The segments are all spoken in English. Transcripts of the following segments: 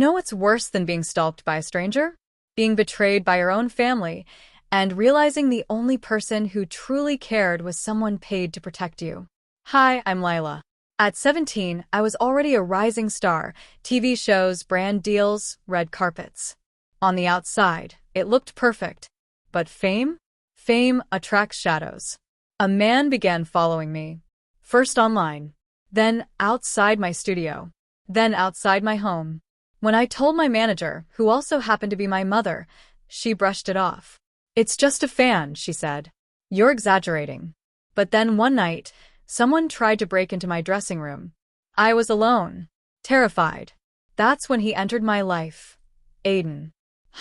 know what's worse than being stalked by a stranger? Being betrayed by your own family, and realizing the only person who truly cared was someone paid to protect you. Hi, I'm Lila. At 17, I was already a rising star, TV shows, brand deals, red carpets. On the outside, it looked perfect. But fame? Fame attracts shadows. A man began following me. First online, then outside my studio, then outside my home. When I told my manager, who also happened to be my mother, she brushed it off. "It's just a fan," she said. "You're exaggerating." But then one night, someone tried to break into my dressing room. I was alone, terrified. That's when he entered my life. Aiden.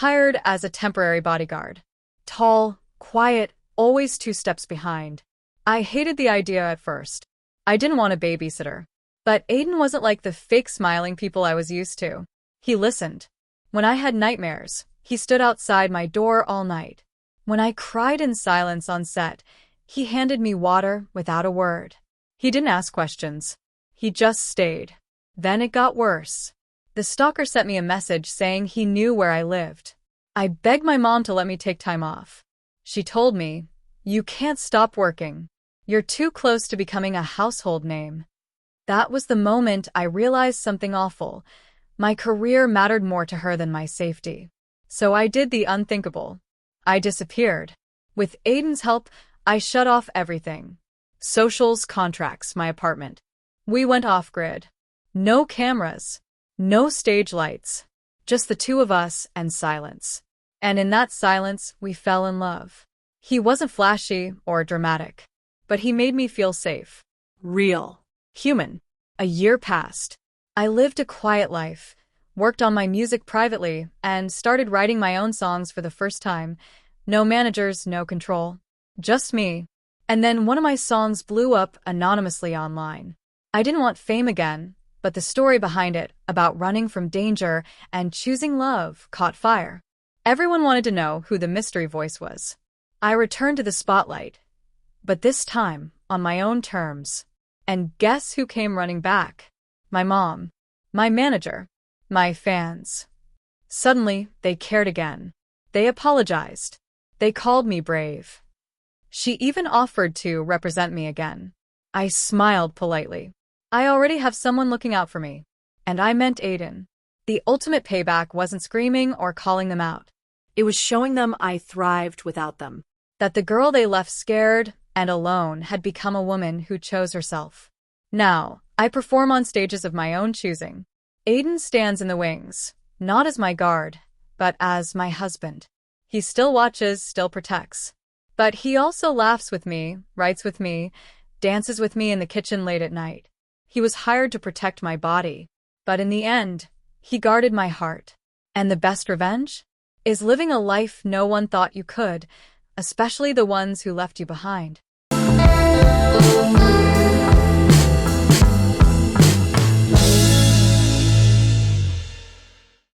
Hired as a temporary bodyguard. Tall, quiet, always 2 steps behind. I hated the idea at first. I didn't want a babysitter. But Aiden wasn't like the fake smiling people I was used to. He listened. When I had nightmares, he stood outside my door all night. When I cried in silence on set, he handed me water without a word. He didn't ask questions. He just stayed. Then it got worse. The stalker sent me a message saying he knew where I lived. I begged my mom to let me take time off. She told me, "You can't stop working. You're too close to becoming a household name." That was the moment I realized something awful. My career mattered more to her than my safety. So I did the unthinkable. I disappeared. With Aiden's help, I shut off everything. Socials, contracts, my apartment. We went off-grid. No cameras. No stage lights. Just the 2 of us and silence. And in that silence, we fell in love. He wasn't flashy or dramatic, but he made me feel safe. Real. Human. A year passed. I lived a quiet life, worked on my music privately, and started writing my own songs for the first time. No managers, no control. Just me. And then one of my songs blew up anonymously online. I didn't want fame again, but the story behind it, about running from danger and choosing love, caught fire. Everyone wanted to know who the mystery voice was. I returned to the spotlight, but this time on my own terms. And guess who came running back? My mom, my manager, my fans. Suddenly, they cared again. They apologized. They called me brave. She even offered to represent me again. I smiled politely. I already have someone looking out for me. And I meant Aiden. The ultimate payback wasn't screaming or calling them out. It was showing them I thrived without them. That the girl they left scared and alone had become a woman who chose herself. Now, I perform on stages of my own choosing. Aiden stands in the wings, not as my guard, but as my husband. He still watches, still protects. But he also laughs with me, writes with me, dances with me in the kitchen late at night. He was hired to protect my body, but in the end, he guarded my heart. And the best revenge? Is living a life no one thought you could, especially the ones who left you behind.